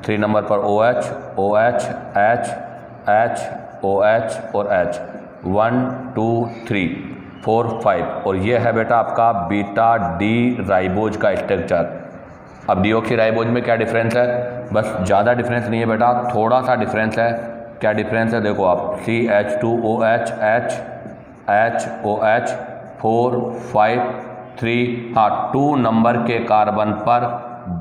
3 नंबर पर OH, OH, H, H, OH और H, 1 2 3 4 5, और ये है बेटा आपका बीटा डी राइबोज का स्ट्रक्चर। अब डीऑक्सीराइबोज में क्या डिफरेंस है, बस ज़्यादा डिफरेंस नहीं है बेटा, थोड़ा सा डिफरेंस है। क्या डिफरेंस है देखो आप, CH2OH, H, HOH, 4 5 3, हाँ 2 नंबर के कार्बन पर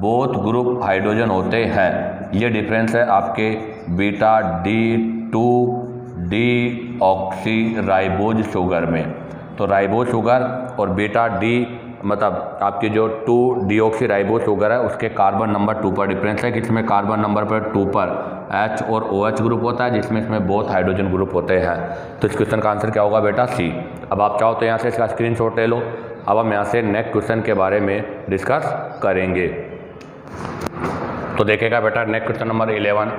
बोथ ग्रुप हाइड्रोजन होते हैं। ये डिफरेंस है आपके बीटा डी 2-डीऑक्सीराइबोज शुगर में। तो राइबोज शुगर और बीटा डी मतलब आपकी जो 2-डीऑक्सीराइबोज शुगर है उसके कार्बन नंबर 2 पर डिफरेंस है कि इसमें कार्बन नंबर पर 2 पर H और OH ग्रुप होता है, जिसमें इसमें बोथ हाइड्रोजन ग्रुप होते हैं। तो इस क्वेश्चन का आंसर क्या होगा बेटा, सी। अब आप चाहो तो यहाँ से इसका स्क्रीनशॉट ले लो। अब हम यहाँ से नेक्स्ट क्वेश्चन के बारे में डिस्कस करेंगे। तो देखेगा बेटा next question number 11,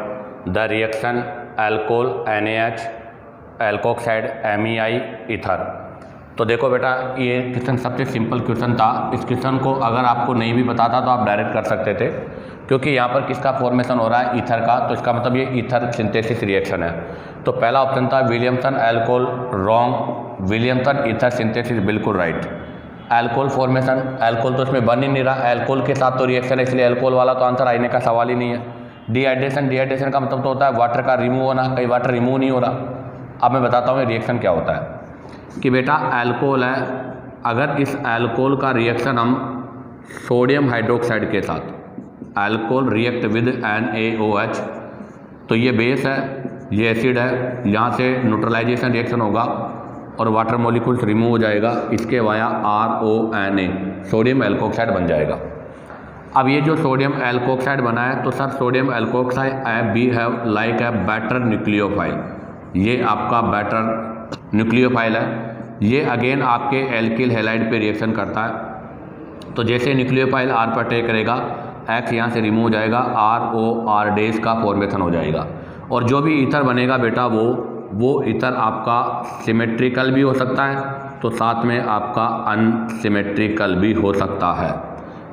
the reaction alcohol NaH alkoxide MEI ether. तो देखो बेटा ये क्वेश्चन सबसे सिंपल क्वेश्चन था। इस क्वेश्चन को अगर आपको नहीं भी पता था तो आप डायरेक्ट कर सकते थे, क्योंकि यहाँ पर किसका फॉर्मेशन हो रहा है, ईथर का। तो इसका मतलब ये ईथर सिंथेसिस रिएक्शन है। तो पहला ऑप्शन था Williamson alcohol, wrong. Williamson ether synthesis बिल्कुल राइट। एल्कोहल फॉर्मेशन, एल्कोहल तो इसमें बन ही नहीं रहा, एल्कोहल के साथ तो रिएक्शन है, इसलिए एल्कोहल वाला तो आंसर आने का सवाल ही नहीं है। डिहाइड्रेशन, डिहाइड्रेशन का मतलब तो होता है वाटर का रिमूव होना, कहीं वाटर रिमूव नहीं हो रहा। अब मैं बताता हूँ रिएक्शन क्या होता है कि बेटा एल्कोहल है, अगर इस एल्कोहल का रिएक्शन हम सोडियम हाइड्रोक्साइड के साथ, एल्कोहल रिएक्ट विद NaOH, तो ये बेस है, ये एसिड है, यहाँ से न्यूट्रलाइजेशन रिएक्शन होगा और वाटर मॉलिक्यूल्स रिमूव हो जाएगा, इसके वाया RONA सोडियम एल्कोक्साइड बन जाएगा। अब ये जो सोडियम एल्कोक्साइड बना है, तो sir sodium alkoxide be have like a better nucleophile, ये आपका बेटर न्यूक्लियोफाइल है। ये अगेन आपके एल्किल हैलाइड पे रिएक्शन करता है। तो जैसे न्यूक्लियोफाइल R पर अटैक करेगा, X यहाँ से रिमूव हो जाएगा, ROR डेज का फॉर्मेशन हो जाएगा। और जो भी ईथर बनेगा बेटा वो ईथर आपका सिमेट्रिकल भी हो सकता है, तो साथ में आपका अनसिमेट्रिकल भी हो सकता है।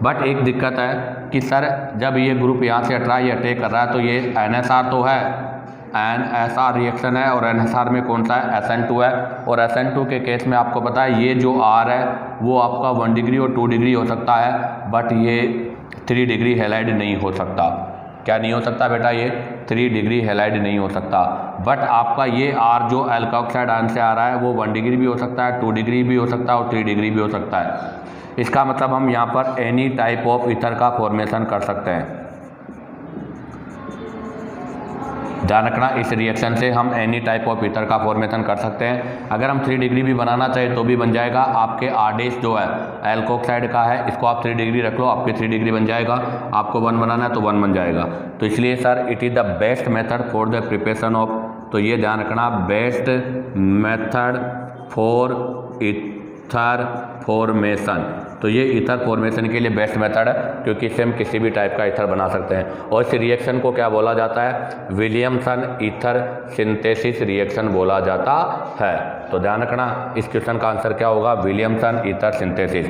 बट एक दिक्कत है कि सर जब ये ग्रुप यहाँ से हट रहा है, ये अटैक कर रहा है, तो ये NSR तो है, NSR रिएक्शन है, और NSR में कौन सा है, SN2 है। और SN2 के केस में आपको पता है ये जो R है वो आपका 1 डिग्री और 2 डिग्री हो सकता है, बट ये 3 डिग्री हैलाइड नहीं हो सकता। क्या नहीं हो सकता बेटा, ये 3 डिग्री हैलाइड नहीं हो सकता। बट आपका ये R जो एल्कोक्साइड आयन से आ रहा है वो 1 डिग्री भी हो सकता है, 2 डिग्री भी हो सकता है और 3 डिग्री भी हो सकता है। इसका मतलब हम यहाँ पर एनी टाइप ऑफ ईथर का फॉर्मेशन कर सकते हैं। ध्यान रखना इस रिएक्शन से हम एनी टाइप ऑफ ईथर का फॉर्मेशन कर सकते हैं। अगर हम 3 डिग्री भी बनाना चाहे तो भी बन जाएगा। आपके आरडीएस जो है एल्कोक्साइड का है, इसको आप 3 डिग्री रख लो, आपके 3 डिग्री बन जाएगा। आपको 1 बनाना है तो 1 बन जाएगा। तो इसलिए sir it is the best method for the preparation of, तो ये ध्यान रखना best method for ether formation. तो ये ईथर फॉर्मेशन के लिए बेस्ट मेथड है, क्योंकि इससे हम किसी भी टाइप का ईथर बना सकते हैं। और इस रिएक्शन को क्या बोला जाता है? विलियमसन ईथर सिंथेसिस रिएक्शन बोला जाता है। तो ध्यान रखना इस क्वेश्चन का आंसर क्या होगा? Williamson ether synthesis.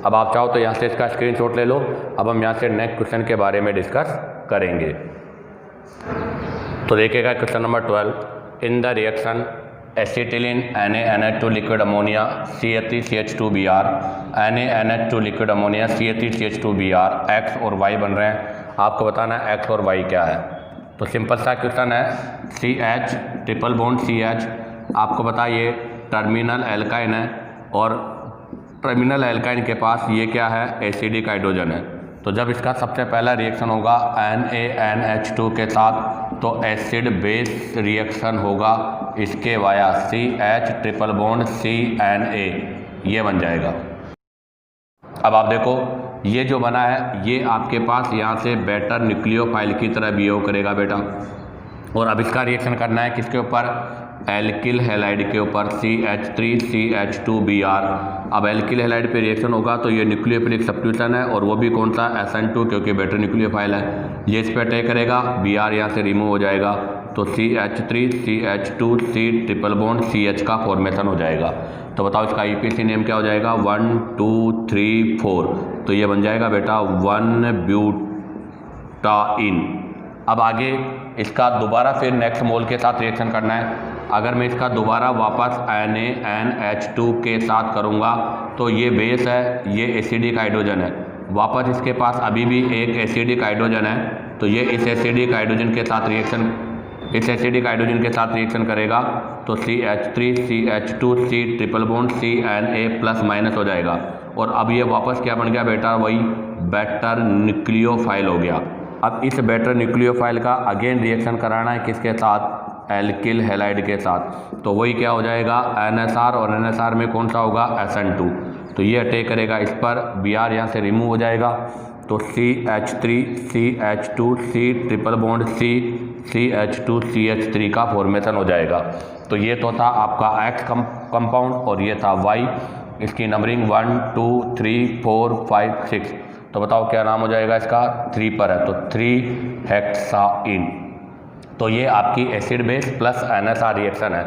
अब आप चाहो तो यहाँ से इसका स्क्रीनशॉट ले लो। अब हम यहाँ से नेक्स्ट क्वेश्चन के बारे में डिस्कस करेंगे। तो देखिएगा question number 12, in the reaction acetylene NaNH2 liquid ammonia CH3CH2Br NaNH2 liquid ammonia CH3CH2Br X और Y बन रहे हैं। आपको बताना है X और Y क्या है। तो सिंपल सा क्वेश्चन है, CH ट्रिपल बॉन्ड CH, आपको पता ये टर्मिनल एल्काइन है और टर्मिनल एल्काइन के पास ये क्या है? एसिडिक हाइड्रोजन है। तो जब इसका सबसे पहला रिएक्शन होगा NaNH2 के साथ तो एसिड बेस रिएक्शन होगा इसके via CH triple bond CNA, ये बन जाएगा। अब आप देखो ये जो बना है ये आपके पास यहाँ से बेटर न्यूक्लियोफाइल की तरह बिहेव करेगा बेटा। और अब इसका रिएक्शन करना है किसके ऊपर? एल्किल हैलाइड के ऊपर CH3CH2Br। अब एल्किल हैलाइड पे रिएक्शन होगा तो ये न्यूक्लियोफिलिक सब्स्टिट्यूशन है और वो भी कौन सा? SN2, क्योंकि बेटर न्यूक्लियोफाइल है। ये इस पर अटैक करेगा, Br यहाँ से रिमूव हो जाएगा तो CH3CH2C ट्रिपल बॉन्ड CH का फॉर्मेशन हो जाएगा। तो बताओ इसका EPC नेम क्या हो जाएगा? 1 2 3 4। तो ये बन जाएगा बेटा 1-ब्यूटाइन। अब आगे इसका दोबारा फिर नेक्स्ट मोल के साथ रिएक्शन करना है। अगर मैं इसका दोबारा वापस NaNH2 के साथ करूँगा तो ये बेस है, ये एसिडिक हाइड्रोजन है, वापस इसके पास अभी भी एक एसिडिक हाइड्रोजन है। तो ये इस एसिडिक हाइड्रोजन के साथ रिएक्शन करेगा तो CH3CH2C triple bond CNA plus minus हो जाएगा। और अब ये वापस क्या बन गया बेटा? वही बेटर न्यूक्लियोफाइल हो गया। अब इस बेटर न्यूक्लियोफाइल का अगेन रिएक्शन कराना है किसके साथ? एल्किल हैलाइड के साथ। तो वही क्या हो जाएगा? NSR, और NSR में कौन सा होगा? SN2। तो ये अटैक करेगा इस पर, Br यहाँ से रिमूव हो जाएगा तो CH3CH2C ट्रिपल बॉन्ड CH2CH3 का फॉर्मेशन हो जाएगा। तो ये तो था आपका X कंपाउंड और ये था Y। इसकी नंबरिंग 1 2 3 4 5 6। तो बताओ क्या नाम हो जाएगा इसका? 3 पर है तो 3 हेक्साइन। तो ये आपकी acid base plus NSR reaction है।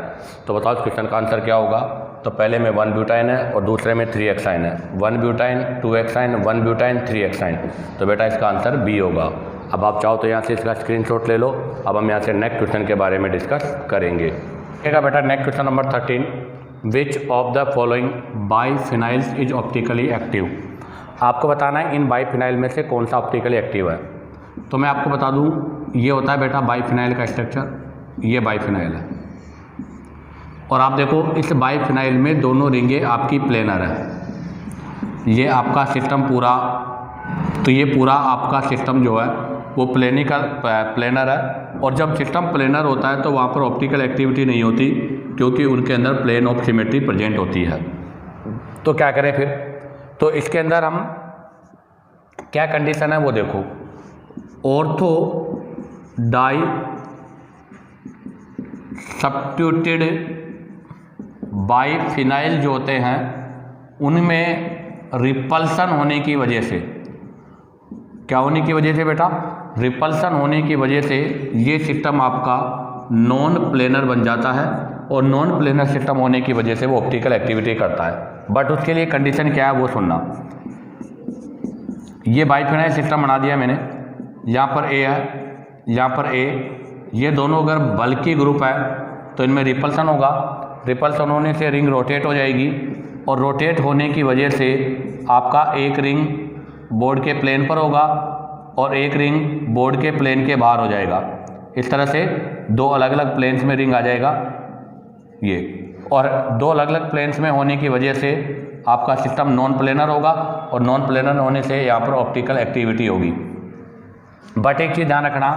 तो बताओ इस क्वेश्चन का आंसर क्या होगा? तो पहले में 1 ब्यूटाइन है और दूसरे में 3 हेक्साइन है। 1 ब्यूटाइन 2 हेक्साइन 1 ब्यूटाइन 3 हेक्साइन। तो बेटा इसका आंसर B होगा। अब आप चाहो तो यहाँ से इसका स्क्रीनशॉट ले लो। अब हम यहाँ से नेक्स्ट क्वेश्चन के बारे में डिस्कस करेंगे। ठीक है बेटा, next question number 13, which of the following biphenyls is optically active. आपको बताना है इन बाइफिनाइल में से कौन सा ऑप्टिकली एक्टिव है। तो मैं आपको बता दूं ये होता है बेटा बाइफिनाइल का स्ट्रक्चर, ये बाइफिनाइल है। और आप देखो इस बाइफिनाइल में दोनों रिंगे आपकी प्लेनर है। ये आपका सिस्टम पूरा, तो ये पूरा आपका सिस्टम जो है वो प्लेनर है। और जब सिस्टम प्लेनर होता है तो वहाँ पर ऑप्टिकल एक्टिविटी नहीं होती, क्योंकि उनके अंदर प्लेन ऑफ सिमेट्री प्रेजेंट होती है। तो क्या करें फिर? तो इसके अंदर हम क्या कंडीशन है वो देखो, ऑर्थो डाई सब्स्टिट्यूटेड बाइफिनाइल जो होते हैं उनमें रिपल्सन होने की वजह से, क्या होने की वजह से बेटा? रिपल्सन होने की वजह से ये सिस्टम आपका नॉन प्लेनर बन जाता है। और नॉन प्लेनर सिस्टम होने की वजह से वो ऑप्टिकल एक्टिविटी करता है। बट उसके लिए कंडीशन क्या है वो सुनना। ये बाइफिनाइल सिस्टम बना दिया मैंने, यहाँ पर A है, यहाँ पर A, ये दोनों अगर बल्कि ग्रुप है तो इनमें रिपल्सन होगा। रिपल्सन होने से रिंग रोटेट हो जाएगी और रोटेट होने की वजह से आपका एक रिंग बोर्ड के प्लेन पर होगा और एक रिंग बोर्ड के प्लेन के बाहर हो जाएगा। इस तरह से दो अलग अलग प्लेन्स में रिंग आ जाएगा ये, और दो अलग अलग प्लेन्स में होने की वजह से आपका सिस्टम नॉन प्लेनर होगा और नॉन प्लेनर होने से यहाँ पर ऑप्टिकल एक्टिविटी होगी। बट एक चीज़ ध्यान रखना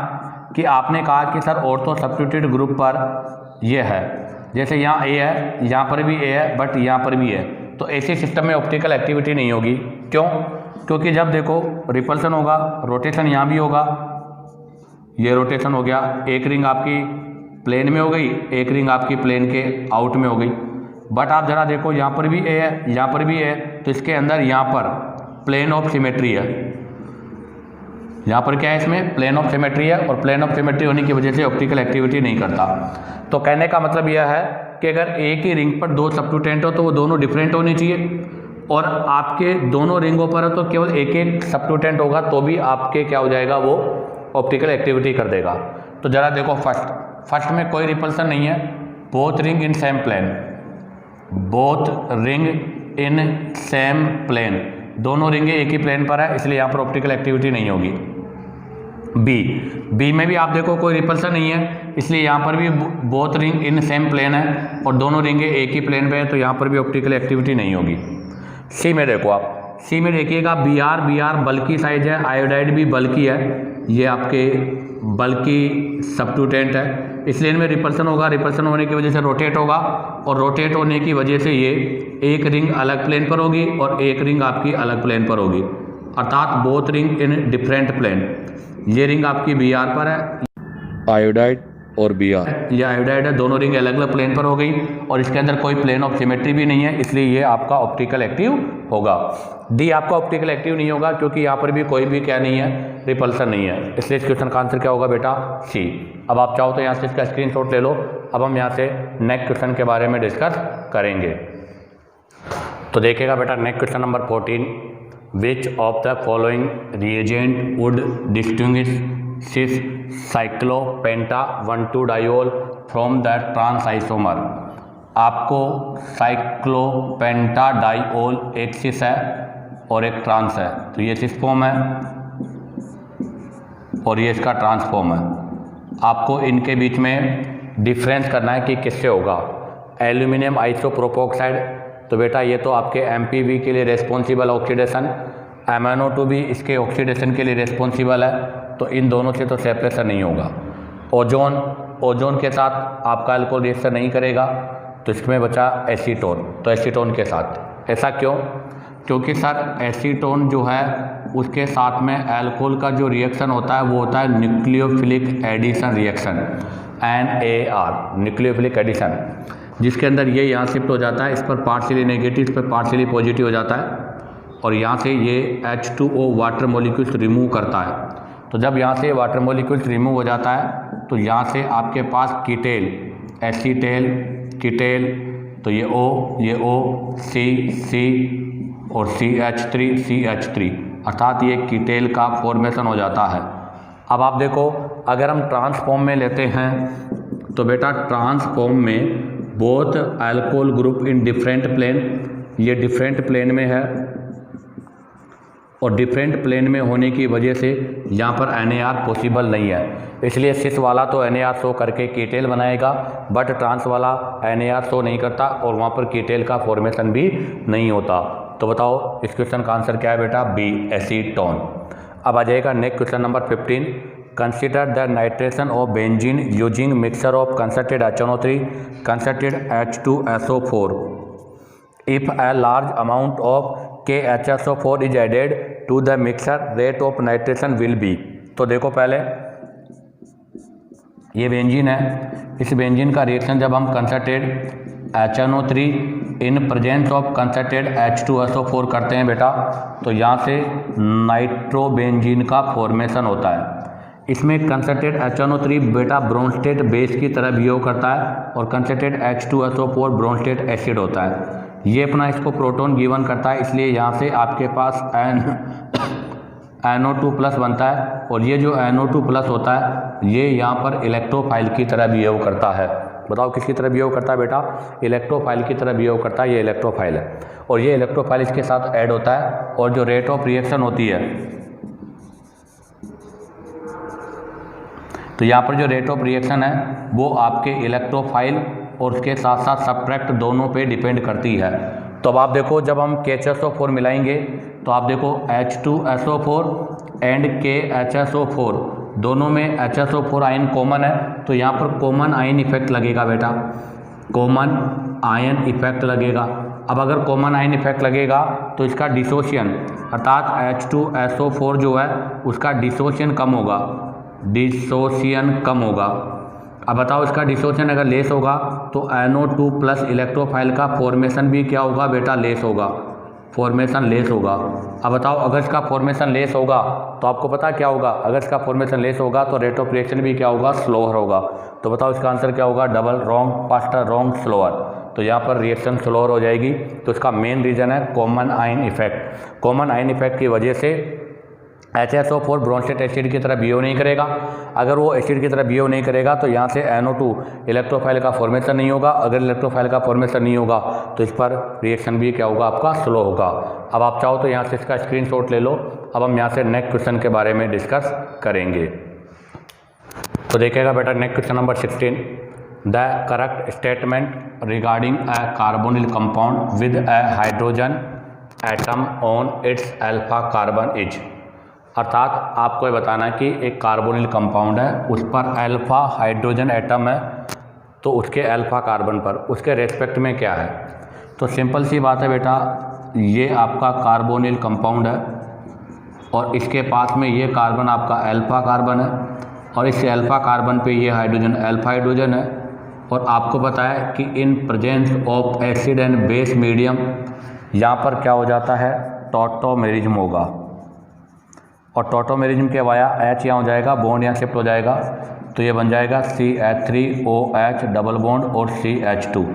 कि आपने कहा कि सर ऑर्थो सब्स्टिट्यूटेड ग्रुप पर ये है, जैसे यहाँ ए है, यहाँ पर भी ए है, बट यहाँ पर भी है, तो ऐसे सिस्टम में ऑप्टिकल एक्टिविटी नहीं होगी। क्यों? क्योंकि जब देखो रिपल्सन होगा, रोटेशन यहाँ भी होगा, ये रोटेशन हो गया, एक रिंग आपकी प्लेन में हो गई, एक रिंग आपकी प्लेन के आउट में हो गई। बट आप ज़रा देखो यहाँ पर भी ए है, यहाँ पर भी ए है, तो इसके अंदर यहाँ पर प्लेन ऑफ सिमेट्री है, यहाँ पर क्या है, इसमें प्लेन ऑफ सिमेट्री है, और प्लेन ऑफ सिमेट्री होने की वजह से ऑप्टिकल एक्टिविटी नहीं करता। तो कहने का मतलब यह है कि अगर एक ही रिंग पर दो सब्स्टिट्यूटेंट हो तो वो दोनों डिफरेंट होनी चाहिए, और आपके दोनों रिंगों पर तो केवल एक एक सब्स्टिट्यूटेंट होगा तो भी आपके क्या हो जाएगा, वो ऑप्टिकल एक्टिविटी कर देगा। तो ज़रा देखो फर्स्ट में कोई रिपल्सन नहीं है, both ring in same plane, both ring in same plane, दोनों रिंगे एक ही प्लेन पर है, इसलिए यहाँ पर ऑप्टिकल एक्टिविटी नहीं होगी। बी में भी आप देखो कोई रिपल्सन नहीं है, इसलिए यहाँ पर भी both ring in same plane है और दोनों रिंगे एक ही प्लेन पे है, तो यहाँ पर भी ऑप्टिकल एक्टिविटी नहीं होगी। सी में देखो आप, सी में देखिएगा बी आर बल्कि साइज है, आयोडाइड भी बल्कि है, ये आपके बल्कि सब्स्टिट्यूटेंट है, इसलिए इनमें रिपल्सन होगा, रिपल्सन होने की वजह से रोटेट होगा, और रोटेट होने की वजह से ये एक रिंग अलग प्लेन पर होगी और एक रिंग आपकी अलग प्लेन पर होगी, अर्थात both ring in different plane. ये रिंग आपकी बी आर पर है, आयोडाइड और बी आर, ये आयोडाइड है, दोनों रिंग अलग अलग प्लेन पर हो गई, और इसके अंदर कोई प्लेन ऑफ सिमेट्री भी नहीं है, इसलिए ये आपका ऑप्टिकल एक्टिव होगा। डी आपका ऑप्टिकल एक्टिव नहीं होगा क्योंकि यहाँ पर भी कोई भी क्या नहीं है, रिपल्सन नहीं है, इसलिए इस क्वेश्चन का आंसर क्या होगा बेटा, सी। अब आप चाहो तो यहाँ से इसका स्क्रीनशॉट ले लो। अब हम यहाँ से नेक्स्ट क्वेश्चन के बारे में डिस्कस करेंगे। तो देखिएगा बेटा next question number 14, which of the following reagent would distinguish cis cyclopenta one two diol from the trans isomer. आपको साइक्लोपेंटा डाइओल एक सिस है और एक ट्रांस है, तो ये सिस फॉर्म है और ये इसका ट्रांस फॉर्म है। आपको इनके बीच में डिफरेंस करना है कि किससे होगा। एल्यूमिनियम आइसोप्रोपोक्साइड, तो बेटा ये तो आपके MPV के लिए रेस्पॉन्सिबल ऑक्सीडेशन, MnO2 भी इसके ऑक्सीडेशन के लिए रेस्पॉन्सिबल है, तो इन दोनों से तो सेपरेशन नहीं होगा। ओजोन के साथ आपका अल्कोहल रिएक्शन नहीं करेगा, तो इसमें बचा एसीटोन, तो एसीटोन के साथ। ऐसा क्यों? क्योंकि सर एसीटोन जो है उसके साथ में अल्कोहल का जो रिएक्शन होता है वो होता है nucleophilic addition reaction, NAR, nucleophilic addition, जिसके अंदर ये यहाँ शिफ्ट हो जाता है, इस पर पार्शियली नेगेटिव, इस पर पार्शियली पॉजिटिव हो जाता है, और यहाँ से ये H2O वाटर मॉलिक्यूल्स रिमूव करता है। तो जब यहाँ से वाटर मॉलिक्यूल्स रिमूव हो जाता है तो यहाँ से आपके पास कीटेल, एसीटेल, कीटेल, तो ये O, C और CH3, अर्थात ये कीटेल का फॉर्मेशन हो जाता है। अब आप देखो अगर हम ट्रांसफॉर्म में लेते हैं तो बेटा ट्रांसफॉर्म में both alcohol group in different plane, ये डिफरेंट प्लेन में है, और डिफरेंट प्लेन में होने की वजह से यहाँ पर NAR पॉसिबल नहीं है, इसलिए सिस वाला तो NAR शो करके कीटेल बनाएगा, बट ट्रांस वाला NAR शो नहीं करता और वहाँ पर कीटेल का फॉर्मेशन भी नहीं होता। तो बताओ इस क्वेश्चन का आंसर क्या है बेटा, बी, एसीटोन। अब आ जाएगा next question number 15, consider the nitration of benzene using mixture of concerted HNO3, concerted H2SO4 if a large amount of KHSO4 is added to the mixture, rate of nitration will be। तो देखो पहले ये बेंजीन है, इस बेंजीन का रिएक्शन जब हम concerted HNO3 in presence of concerted H2SO4 करते हैं बेटा, तो यहाँ से नाइट्रोबेंजीन का फॉर्मेशन होता है। इसमें कंसर्टेड HNO3 बेटा ब्रोंस्टेट बेस की तरह बिहेव करता है और कंसर्टेड H2SO4 ब्रोंस्टेट एसिड होता है। ये अपना इसको प्रोटॉन गिवन करता है, इसलिए यहाँ से आपके पास NO2+ बनता है, और ये जो NO2+ होता है ये यहाँ पर इलेक्ट्रोफाइल की तरह बिहेव करता है। बताओ किसकी तरह बिहेव करता है बेटा, इलेक्ट्रोफाइल की तरह बिहेव करता है, ये इलेक्ट्रोफाइल है, और ये इलेक्ट्रोफाइल इसके साथ ऐड होता है, और जो रेट ऑफ रिएक्शन होती है, तो यहाँ पर जो रेट ऑफ रिएक्शन है वो आपके इलेक्ट्रोफाइल और उसके साथ साथ सब्ट्रैक्ट दोनों पे डिपेंड करती है। तो अब आप देखो जब हम KHSO4 मिलाएंगे तो आप देखो H2SO4 एंड KHSO4 दोनों में HSO4 आयन कॉमन है, तो यहाँ पर कॉमन आयन इफेक्ट लगेगा बेटा, कॉमन आयन इफेक्ट लगेगा। अब अगर कॉमन आयन इफेक्ट लगेगा तो इसका डिसोशिएशन अर्थात H2SO4 जो है उसका डिसोशिएशन कम होगा, डिसोशिएशन कम होगा। अब बताओ इसका डिसोशिएशन अगर लेस होगा तो NO2 प्लस इलेक्ट्रोफाइल का फॉर्मेशन भी क्या होगा बेटा, लेस होगा, फॉर्मेशन लेस होगा। अब बताओ अगर इसका फॉर्मेशन लेस होगा तो आपको पता क्या होगा, अगर इसका फॉर्मेशन लेस होगा तो रेट ऑफ रिएक्शन भी क्या होगा, स्लोअर होगा। तो बताओ इसका आंसर क्या होगा, double wrong, faster wrong, slower. तो यहाँ पर रिएक्शन स्लोअर हो जाएगी। तो इसका मेन रीज़न है common ion effect. Common ion effect की वजह से HSO4 ब्रोंचेट एसिड की तरह बिहेव नहीं करेगा। अगर वो एसिड की तरह बिहेव नहीं करेगा तो यहाँ से NO2 इलेक्ट्रोफाइल का फॉर्मेशन नहीं होगा। अगर इलेक्ट्रोफाइल का फॉर्मेशन नहीं होगा तो इस पर रिएक्शन भी क्या होगा, आपका स्लो होगा। अब आप चाहो तो यहाँ से इसका स्क्रीनशॉट ले लो। अब हम यहाँ से नेक्स्ट क्वेश्चन के बारे में डिस्कस करेंगे। तो देखिएगा बेटा next question number 16, the correct statement regarding a carbonyl compound with a hydrogen atom on its alpha carbon is. अर्थात आपको ये बताना है कि एक कार्बोनिल कंपाउंड है, उस पर अल्फा हाइड्रोजन एटम है, तो उसके अल्फा कार्बन पर उसके रेस्पेक्ट में क्या है। तो सिंपल सी बात है बेटा, ये आपका कार्बोनिल कंपाउंड है और इसके पास में ये कार्बन आपका अल्फा कार्बन है और इस अल्फा कार्बन पे ये हाइड्रोजन अल्फा हाइड्रोजन है। और आपको पता है कि in presence of acid and base medium यहाँ पर क्या हो जाता है, टॉटोमेरिज्म होगा। और टॉटोमेरिज्म के वाया H यहाँ हो जाएगा, बॉन्ड यहाँ शिफ्ट हो जाएगा, तो ये बन जाएगा CH3OH डबल बॉन्ड और CH2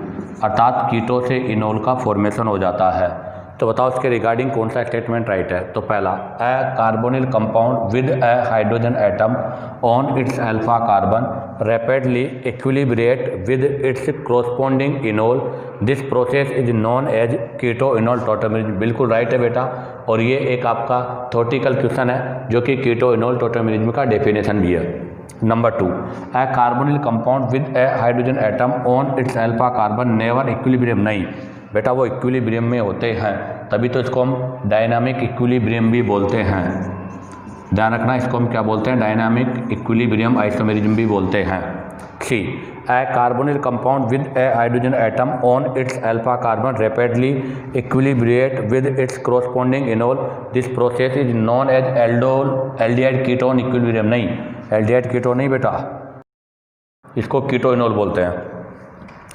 अर्थात कीटो से इनोल का फॉर्मेशन हो जाता है। तो बताओ इसके रिगार्डिंग कौन सा स्टेटमेंट राइट है। तो पहला, a carbonyl compound with a hydrogen atom on its alpha carbon rapidly equilibrate with its corresponding enol, this process is known as keto enol tautomerism. बिल्कुल राइट है बेटा, और ये एक आपका थ्योरेटिकल क्वेश्चन है जो कि कीटो इनोल टॉटोमेरिज्म का डेफिनेशन भी है। Number 2, A carbonyl compound with a hydrogen atom on its alpha carbon never equilibrium. नहीं बेटा, वो इक्विलिब्रियम में होते हैं, तभी तो इसको हम डायनामिक इक्विलिब्रियम भी बोलते हैं। ध्यान रखना, इसको हम क्या बोलते हैं, डायनामिक इक्विलिब्रियम आइसोमेरिज्म भी बोलते हैं। C, a carbonyl compound with a hydrogen atom on its alpha carbon rapidly equilibrate with its corresponding enol, this process is known as aldehyde ketone equilibrium. नहीं, एल्डिहाइड कीटोन नहीं बेटा, इसको कीटो इनोल बोलते हैं।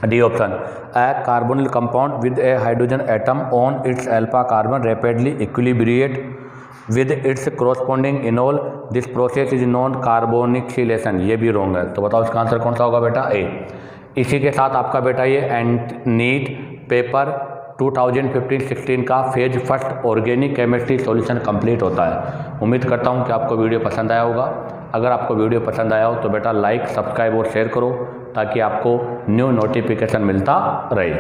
D option, a carbonyl compound with a hydrogen atom on its alpha carbon rapidly equilibrate with its corresponding enol, this process is known carboxylation. ये भी रॉन्ग है। तो बताओ इसका आंसर कौन सा होगा बेटा, ए। इसी के साथ आपका बेटा ये नीट पेपर 2015-16 का phase first organic chemistry solution complete होता है। उम्मीद करता हूँ कि आपको वीडियो पसंद आया होगा। अगर आपको वीडियो पसंद आया हो तो बेटा लाइक, सब्सक्राइब और शेयर करो ताकि आपको न्यू नोटिफिकेशन मिलता रहे।